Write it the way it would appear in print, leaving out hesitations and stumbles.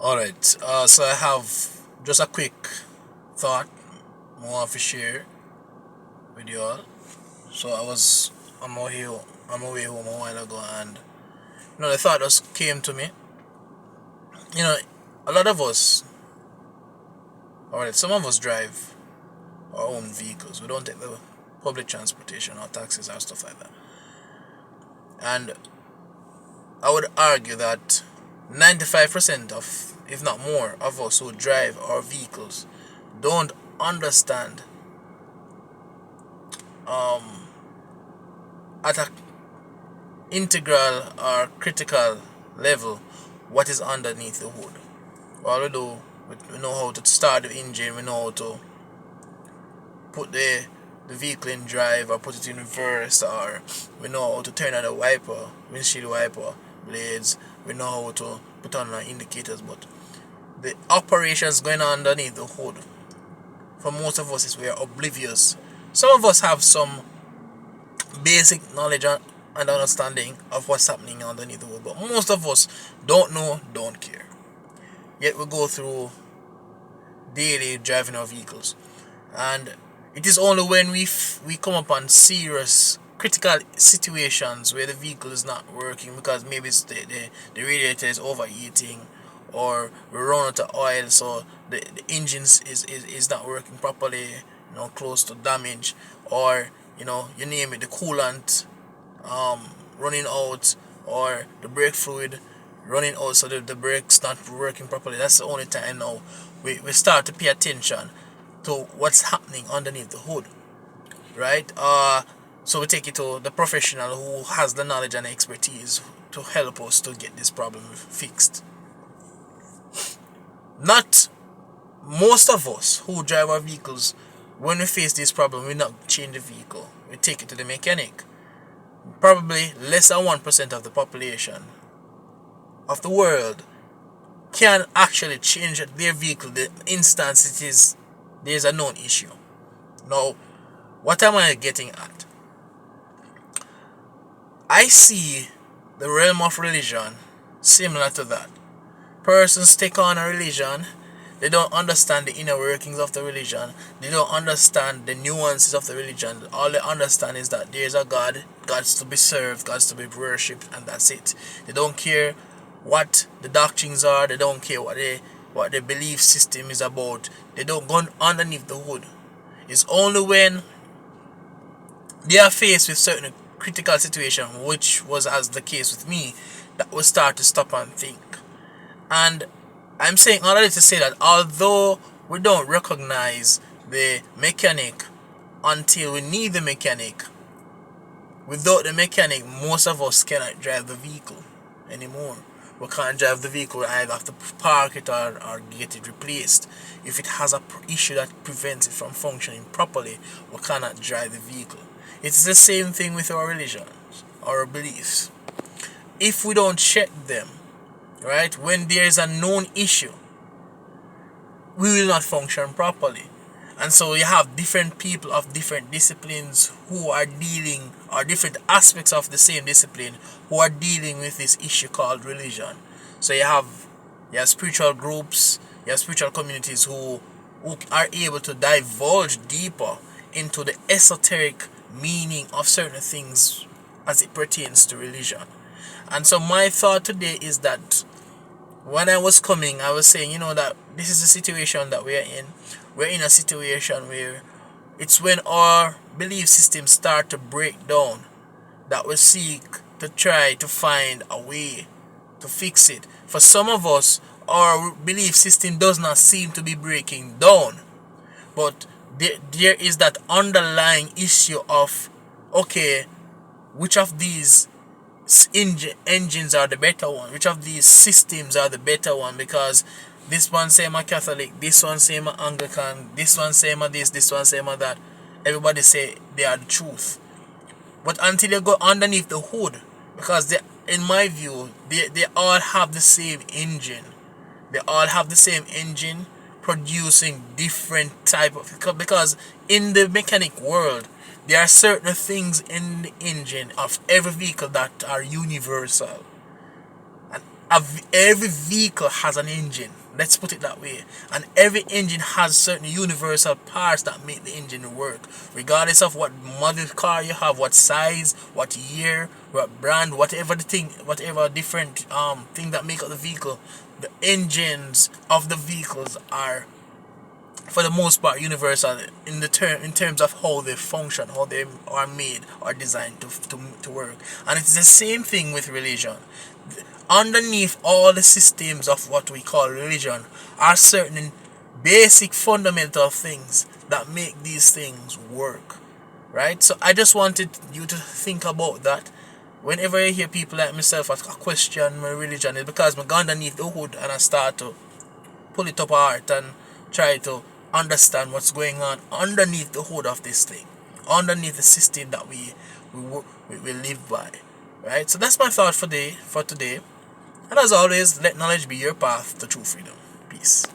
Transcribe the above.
Alright, so I have just a quick thought I want to share with you all. So I'm out here, I'm away home a while ago, and the thought just came to me. You know, a lot of us, alright, some of us drive our own vehicles. We don't take the public transportation or taxis or stuff like that. And I would argue that 95% of, if not more, of us who drive our vehicles don't understand um, at a integral or critical level what is underneath the hood. All we do, we know how to start the engine, we know how to put the vehicle in drive or put it in reverse, or we know how to turn on the wiper, windshield wiper blades, we know how to put on our indicators, but the operations going on underneath the hood, for most of us, is we are oblivious. Some of us have some basic knowledge and understanding of what's happening underneath the hood, but most of us don't know, don't care. Yet we go through daily driving our vehicles, and it is only when we come upon serious critical situations where the vehicle is not working because maybe it's the radiator is overheating, or we run out of oil, so the engine is not working properly, close to damage, or you name it, the coolant running out, or the brake fluid running out, so the brakes not working properly. That's the only time now we start to pay attention to what's happening underneath the hood, right? So we take it to the professional who has the knowledge and expertise to help us to get this problem fixed. Not most of us who drive our vehicles, when we face this problem, we not change the vehicle. We take it to the mechanic. Probably less than 1% of the population of the world can actually change their vehicle the instant there's a known issue. Now, what am I getting at? I see the realm of religion similar to that. Persons take on a religion, they don't understand the inner workings of the religion, they don't understand the nuances of the religion. All they understand is that there's a God, God's to be served, God's to be worshipped, and that's it. They don't care what the doctrines are, they don't care what the belief system is about. They don't go underneath the hood. It's only when they are faced with certain critical situation, which was as the case with me, that we start to stop and think. And I'm saying all of this to say that although we don't recognize the mechanic until we need the mechanic, without the mechanic, most of us cannot drive the vehicle anymore. We can't drive the vehicle, either have to park it or get it replaced. If it has a issue that prevents it from functioning properly, we cannot drive the vehicle. It's the same thing with our religions, our beliefs. If we don't check them, right, when there is a known issue, we will not function properly. And so you have different people of different disciplines who are dealing, or different aspects of the same discipline, who are dealing with this issue called religion. So you have spiritual groups, you have spiritual communities who are able to divulge deeper into the esoteric meaning of certain things as it pertains to religion. And so my thought today is that when I was coming, I was saying, that this is the situation that we are in. We're in a situation where it's when our belief systems start to break down that we seek to try to find a way to fix it. For some of us, our belief system does not seem to be breaking down, but there is that underlying issue of, okay, which of these engines are the better one, which of these systems are the better one, because this one say I'm a Catholic, this one say I'm a Anglican, this one say I'm a this one say I'm a that. Everybody say they are the truth, but until you go underneath the hood, because in my view, they all have the same engine. They all have the same engine producing different type of, because in the mechanic world there are certain things in the engine of every vehicle that are universal. And every vehicle has an engine. Let's put it that way. And every engine has certain universal parts that make the engine work. Regardless of what model car you have, what size, what year, what brand, whatever the thing, whatever different thing that make up the vehicle, the engines of the vehicles are, for the most part, universal in terms of how they function, how they are made or designed to work. And it's the same thing with religion. Underneath all the systems of what we call religion are certain basic fundamental things that make these things work, right? So I just wanted you to think about that. Whenever I hear people like myself question my religion, it's because I go underneath the hood and I start to pull it up apart and try to understand what's going on underneath the hood of this thing, underneath the system that we live by, right? So that's my thought for today. And as always, let knowledge be your path to true freedom. Peace.